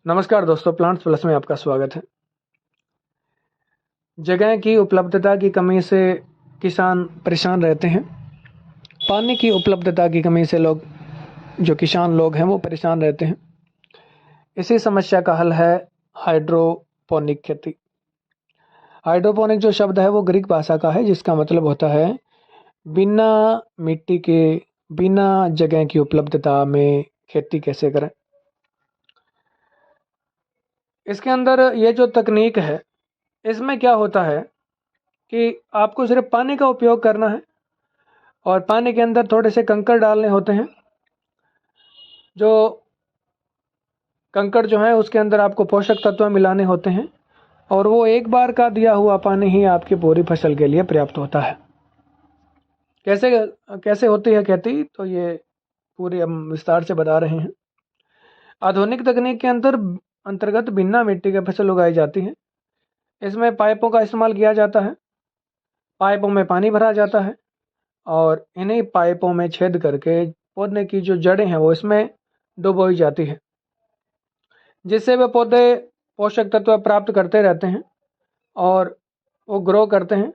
नमस्कार दोस्तों, plants plus में आपका स्वागत है। जगह की उपलब्धता की कमी से किसान परेशान रहते हैं। पानी की उपलब्धता की कमी से जो किसान लोग हैं वो परेशान रहते हैं। इसी समस्या का हल है हाइड्रोपोनिक खेती। हाइड्रोपोनिक जो शब्द है वो ग्रीक भाषा का है, जिसका मतलब होता है बिना मिट्टी के, बिना जगह की उपलब्धता में खेती कैसे करें। इसके अंदर ये जो तकनीक है, इसमें क्या होता है कि आपको सिर्फ पानी का उपयोग करना है और पानी के अंदर थोड़े से कंकड़ डालने होते हैं। जो कंकड़ जो है उसके अंदर आपको पोषक तत्व मिलाने होते हैं और वो एक बार का दिया हुआ पानी ही आपकी पूरी फसल के लिए पर्याप्त होता है। कैसे कैसे होती है खेती, तो ये पूरी हम विस्तार से बता रहे हैं। आधुनिक तकनीक के अंतर्गत बिना मिट्टी के फसल उगाई जाती है। इसमें पाइपों का इस्तेमाल किया जाता है। पाइपों में पानी भरा जाता है और इन्हीं पाइपों में छेद करके पौधे की जो जड़ें हैं वो इसमें डुबोई जाती है, जिससे वे पौधे पोषक तत्व प्राप्त करते रहते हैं और वो ग्रो करते हैं।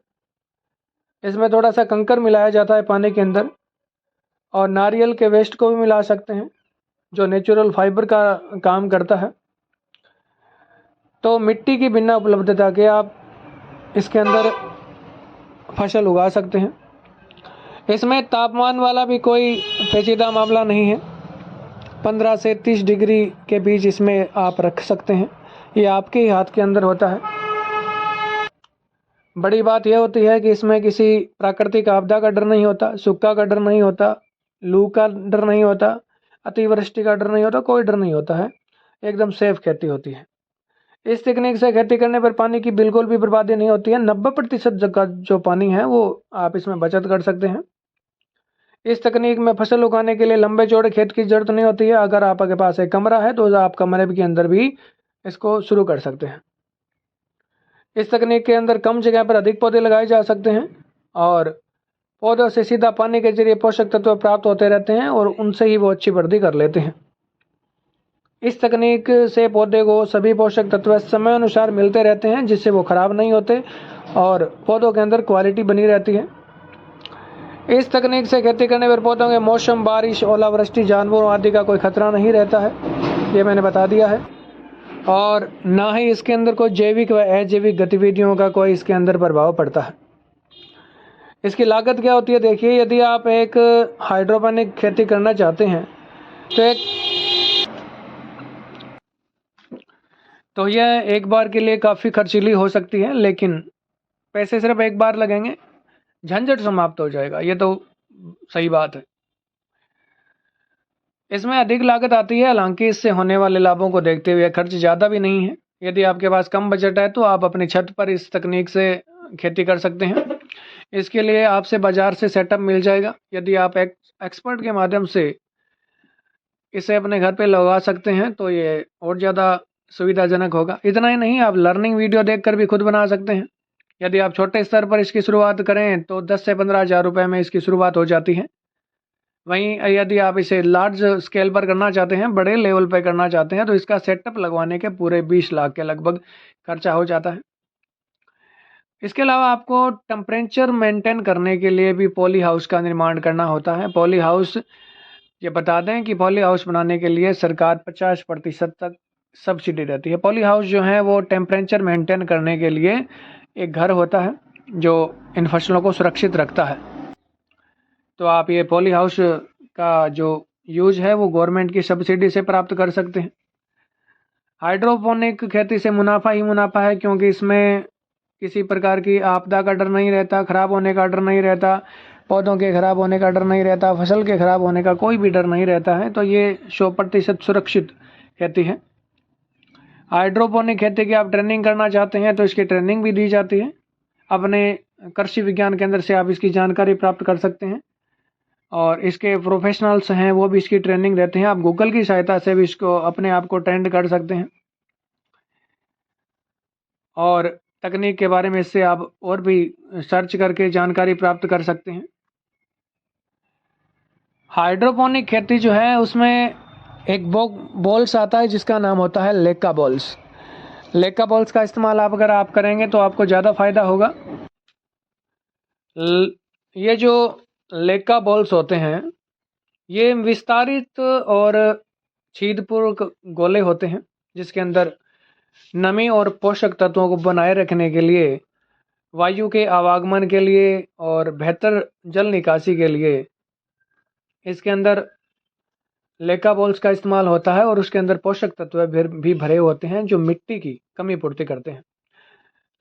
इसमें थोड़ा सा कंकर मिलाया जाता है पानी के अंदर और नारियल के वेस्ट को भी मिला सकते हैं, जो नेचुरल फाइबर का काम करता है। तो मिट्टी की बिना उपलब्धता के आप इसके अंदर फसल उगा सकते हैं। इसमें तापमान वाला भी कोई पेचीदा मामला नहीं है। 15 से 30 डिग्री के बीच इसमें आप रख सकते हैं, ये आपके ही हाथ के अंदर होता है। बड़ी बात यह होती है कि इसमें किसी प्राकृतिक आपदा का डर नहीं होता, सूखा का डर नहीं होता, लू का डर नहीं होता, अतिवृष्टि का डर नहीं होता, कोई डर नहीं होता है। एकदम सेफ खेती होती है। इस तकनीक से खेती करने पर पानी की बिल्कुल भी बर्बादी नहीं होती है। 90% का जो पानी है वो आप इसमें बचत कर सकते हैं। इस तकनीक में फसल उगाने के लिए लंबे चौड़े खेत की जरूरत नहीं होती है। अगर आपके पास एक कमरा है तो आप कमरे के अंदर भी इसको शुरू कर सकते हैं। इस तकनीक के अंदर कम जगह पर अधिक पौधे लगाए जा सकते हैं और पौधों से सीधा पानी के जरिए पोषक तत्व प्राप्त होते रहते हैं और उनसे ही वो अच्छी वृद्धि कर लेते हैं। इस तकनीक से पौधे को सभी पोषक तत्व समय अनुसार मिलते रहते हैं, जिससे वो खराब नहीं होते और पौधों के अंदर क्वालिटी बनी रहती है। इस तकनीक से खेती करने पर पौधों के मौसम, बारिश, ओलावृष्टि, जानवरों आदि का कोई खतरा नहीं रहता है, ये मैंने बता दिया है। और ना ही इसके अंदर कोई जैविक व अजैविक गतिविधियों का कोई इसके अंदर प्रभाव पड़ता है। इसकी लागत क्या होती है, देखिए, यदि आप एक हाइड्रोपोनिक खेती करना चाहते हैं तो यह एक बार के लिए काफ़ी खर्चीली हो सकती है, लेकिन पैसे सिर्फ एक बार लगेंगे, झंझट समाप्त हो जाएगा, ये तो सही बात है। इसमें अधिक लागत आती है, हालांकि इससे होने वाले लाभों को देखते हुए खर्च ज़्यादा भी नहीं है। यदि आपके पास कम बजट है तो आप अपनी छत पर इस तकनीक से खेती कर सकते हैं। इसके लिए आपसे बाजार से सेटअप मिल जाएगा। यदि आप एक एक्सपर्ट के माध्यम से इसे अपने घर पे लगा सकते हैं तो ये और ज़्यादा सुविधाजनक होगा। इतना ही नहीं, आप लर्निंग वीडियो देखकर भी खुद बना सकते हैं। यदि आप छोटे स्तर पर इसकी शुरुआत करें तो 10 से 15 हज़ार रुपये में इसकी शुरुआत हो जाती है। वहीं यदि आप इसे लार्ज स्केल पर करना चाहते हैं, बड़े लेवल पर करना चाहते हैं, तो इसका सेटअप लगवाने के पूरे 20 लाख के लगभग खर्चा हो जाता है। इसके अलावा आपको टेम्परेचर मेंटेन करने के लिए भी पॉली हाउस का निर्माण करना होता है। पॉली हाउस, ये बता दें कि पॉली हाउस बनाने के लिए सरकार 50% तक सब्सिडी देती है। पॉली हाउस जो है वो टेम्परेचर मेंटेन करने के लिए एक घर होता है जो इन फसलों को सुरक्षित रखता है। तो आप ये पॉली हाउस का जो यूज है वो गवर्नमेंट की सब्सिडी से प्राप्त कर सकते हैं। हाइड्रोपोनिक खेती से मुनाफा ही मुनाफा है, क्योंकि इसमें किसी प्रकार की आपदा का डर नहीं रहता, खराब होने का डर नहीं रहता, पौधों के खराब होने का डर नहीं रहता, फसल के खराब होने का कोई भी डर नहीं रहता है। तो ये 100% सुरक्षित खेती है। हाइड्रोपोनिक खेती की आप ट्रेनिंग करना चाहते हैं तो इसकी ट्रेनिंग भी दी जाती है। अपने कृषि विज्ञान केंद्र से आप इसकी जानकारी प्राप्त कर सकते हैं और इसके प्रोफेशनल्स हैं वो भी इसकी ट्रेनिंग देते हैं। आप गूगल की सहायता से भी इसको अपने आप को ट्रेंड कर सकते हैं और तकनीक के बारे में इससे आप और भी सर्च करके जानकारी प्राप्त कर सकते हैं। हाइड्रोपोनिक खेती जो है उसमें एक बॉल्स आता है जिसका नाम होता है लेका बॉल्स। लेका बॉल्स का इस्तेमाल अगर आप करेंगे तो आपको ज़्यादा फायदा होगा। ये जो लेका बॉल्स होते हैं ये विस्तारित और छेदपूर्ण गोले होते हैं जिसके अंदर नमी और पोषक तत्वों को बनाए रखने के लिए, वायु के आवागमन के लिए और बेहतर जल निकासी के लिए इसके अंदर लेका बॉल्स का इस्तेमाल होता है और उसके अंदर पोषक तत्व भी भरे होते हैं जो मिट्टी की कमी पूर्ति करते हैं।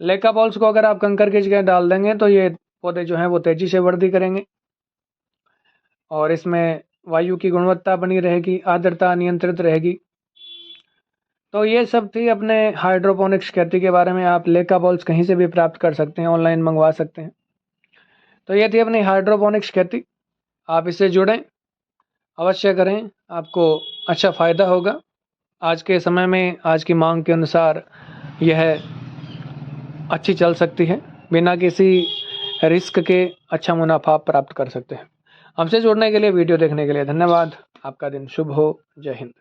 लेका बॉल्स को अगर आप कंकर की जगह डाल देंगे तो ये पौधे जो हैं वो तेजी से वृद्धि करेंगे और इसमें वायु की गुणवत्ता बनी रहेगी, आर्द्रता नियंत्रित रहेगी। तो ये सब थी अपने हाइड्रोपोनिक्स खेती के बारे में। आप लेका बॉल्स कहीं से भी प्राप्त कर सकते हैं, ऑनलाइन मंगवा सकते हैं। तो ये थी अपनी हाइड्रोपोनिक्स खेती। आप इससे जुड़ें, अवश्य करें, आपको अच्छा फ़ायदा होगा। आज के समय में आज की मांग के अनुसार यह अच्छी चल सकती है, बिना किसी रिस्क के अच्छा मुनाफा प्राप्त कर सकते हैं। हमसे जुड़ने के लिए, वीडियो देखने के लिए धन्यवाद। आपका दिन शुभ हो। जय हिंद।